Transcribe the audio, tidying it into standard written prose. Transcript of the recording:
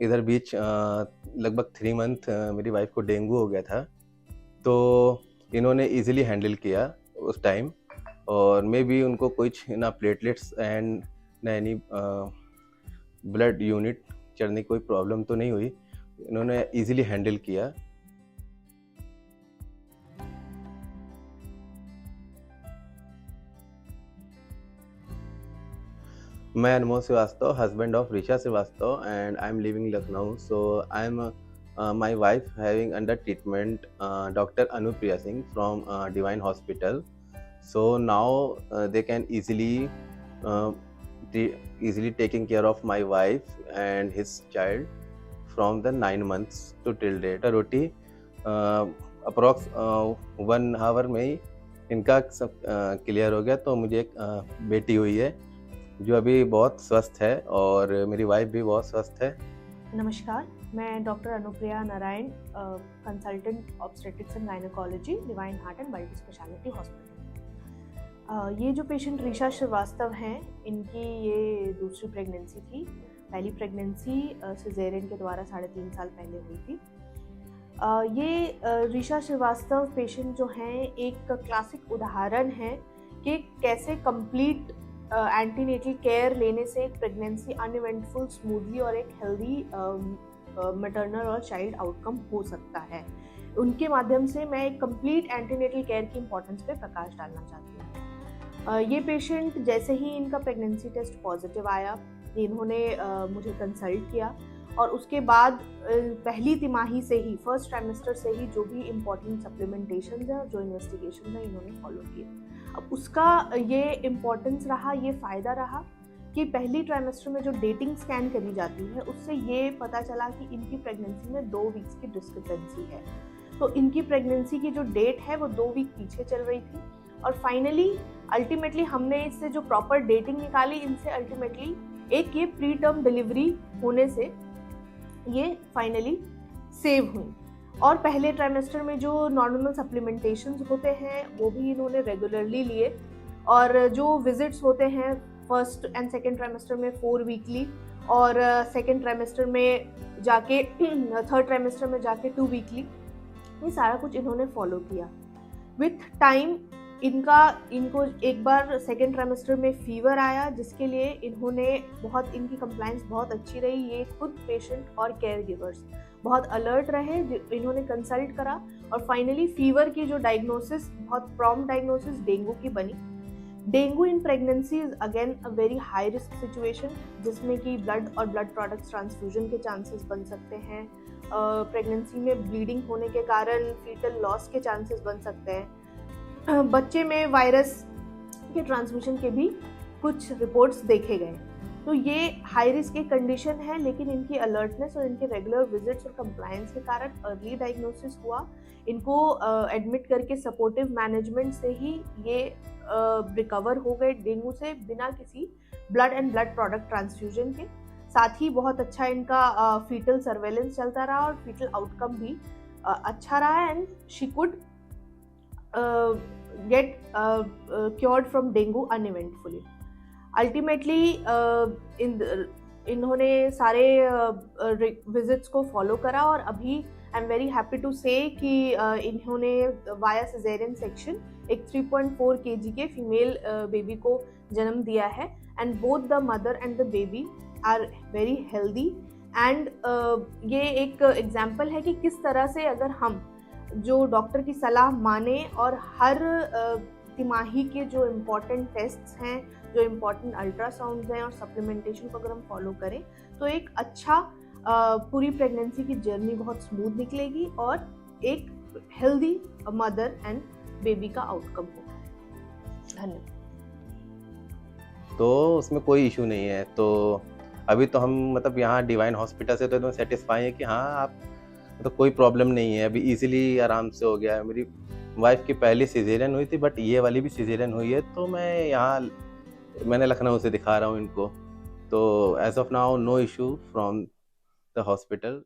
इधर बीच लगभग 3 मंथ मेरी वाइफ को डेंगू हो गया था, तो इन्होंने ईज़िली हैंडल किया उस टाइम, और मे बी उनको कुछ ना प्लेटलेट्स एंड ना एनी ब्लड यूनिट चढ़ने की कोई प्रॉब्लम तो नहीं हुई। इन्होंने ईज़िली हैंडल किया। मैं अनमोल Srivastava, husband of Risha Srivastava, and I'm living Lucknow. So I'm my wife having under treatment Dr. Anupriya Singh from Divine Hospital. So now they can uh, easily taking care of my wife and his child from the 9 months to till date. रोटी approx 1 hour में ही इनका सब clear हो गया। तो मुझे एक बेटी हुई है जो अभी बहुत स्वस्थ है, और मेरी वाइफ भी बहुत स्वस्थ है। नमस्कार, मैं doctor Anupriya Narayan, consultant obstetrics and gynaecology, divine heart and multi speciality hospital. ये जो पेशेंट ऋषा श्रीवास्तव हैं, इनकी ये दूसरी प्रेगनेंसी थी। पहली प्रेगनेंसी सिजेरियन के द्वारा 3.5 साल पहले हुई थी। ये ऋषा श्रीवास्तव पेशेंट जो हैं, एक क्लासिक उदाहरण है कि कैसे कंप्लीट एंटीनेटल केयर लेने से एक प्रेगनेंसी अनइवेंटफुल, स्मूथली और एक हेल्दी मैटरनल और चाइल्ड आउटकम हो सकता है। उनके माध्यम से मैं एक कंप्लीट एंटीनेटल केयर की इम्पोर्टेंस पे प्रकाश डालना चाहती हूँ। ये पेशेंट जैसे ही इनका प्रेगनेंसी टेस्ट पॉजिटिव आया, इन्होंने मुझे कंसल्ट किया, और उसके बाद पहली तिमाही से ही, फर्स्ट ट्राइमेस्टर से ही जो भी इम्पोर्टेंट सप्लीमेंटेशन है और जो इन्वेस्टिगेशन है, इन्होंने फॉलो किए। अब उसका ये इम्पोर्टेंस रहा, ये फ़ायदा रहा कि पहली ट्राइमेस्टर में जो डेटिंग स्कैन करी जाती है, उससे ये पता चला कि इनकी प्रेगनेंसी में 2 वीक्स की डिस्क्रिपेंसी है। तो इनकी प्रेगनेंसी की जो डेट है वो 2 वीक पीछे चल रही थी, और फाइनली अल्टीमेटली हमने इससे जो प्रॉपर डेटिंग निकाली, इनसे अल्टीमेटली एक ये प्री टर्म डिलीवरी होने से ये फाइनली सेव हुई। और पहले ट्राइमेस्टर में जो नॉर्मल सप्लीमेंटेशंस होते हैं वो भी इन्होंने रेगुलरली लिए, और जो विजिट्स होते हैं फर्स्ट एंड सेकेंड ट्राइमेस्टर में 4 वीकली, और सेकेंड ट्राइमेस्टर में जाके थर्ड ट्राइमेस्टर में जाके 2 वीकली, ये सारा कुछ इन्होंने फॉलो किया। विथ टाइम इनको एक बार सेकेंड ट्राइमेस्टर में फीवर आया, जिसके लिए इनकी कंप्लायंस बहुत अच्छी रही। ये खुद पेशेंट और केयर गिवर्स बहुत अलर्ट रहे, इन्होंने कंसल्ट करा, और फाइनली फीवर की जो डायग्नोसिस, बहुत प्रॉम्प्ट डायग्नोसिस डेंगू की बनी। Dengue in pregnancy is again a very high risk situation, जिसमें कि ब्लड और ब्लड प्रोडक्ट्स ट्रांसफ्यूजन के चांसेस बन सकते हैं। प्रेगनेंसी में ब्लीडिंग होने के कारण फीटल लॉस के चांसेस बन सकते हैं। बच्चे में वायरस के ट्रांसमिशन के भी कुछ रिपोर्ट्स देखे गए। तो ये हाई रिस्क की कंडीशन है, लेकिन इनकी अलर्टनेस और इनके रेगुलर विजिट्स और कंप्लायंस के कारण अर्ली डायग्नोसिस हुआ। इनको एडमिट करके सपोर्टिव मैनेजमेंट से ही ये रिकवर हो गए डेंगू से, बिना किसी blood and blood product transfusion के। साथ ही बहुत अच्छा इनका फीटल सर्वेलेंस चलता रहा, और फीटल आउटकम भी अच्छा रहा, and she could get cured from dengue uneventfully. Ultimately इन्होंने सारे विजिट्स को फॉलो करा, और अभी I am very happy to say कि इन्होंने वाया सिजेरियन सेक्शन एक 3.4 kg के फीमेल बेबी को जन्म दिया है, and both the mother and the baby are very healthy. And ये एक एग्जाम्पल है कि किस तरह से अगर हम जो डॉक्टर की सलाह माने और हर तिमाही के जो इम्पॉर्टेंट टेस्ट्स हैं, जो इम्पॉर्टेंट अल्ट्रासाउंड्स हैं और सप्लीमेंटेशन को अगर हम फॉलो करें, तो एक अच्छा पूरी प्रेगनेंसी की जर्नी बहुत स्मूथ निकलेगी, और एक हेल्दी मदर एंड बेबी का आउटकम होगा। धन्यवाद। तो उसमें कोई इशू नहीं है। तो अभी तो हम मतलब यहाँ डिवाइन हॉस्पिटल से तो एकदम सेटिस्फाई है कि हाँ, आप तो कोई प्रॉब्लम नहीं है, अभी इजीली आराम से हो गया है। मेरी वाइफ की पहली सिजेरियन हुई थी, बट ये वाली भी सिजेरियन हुई है। तो मैंने लखनऊ से दिखा रहा हूँ इनको। तो as of now no issue from the hospital.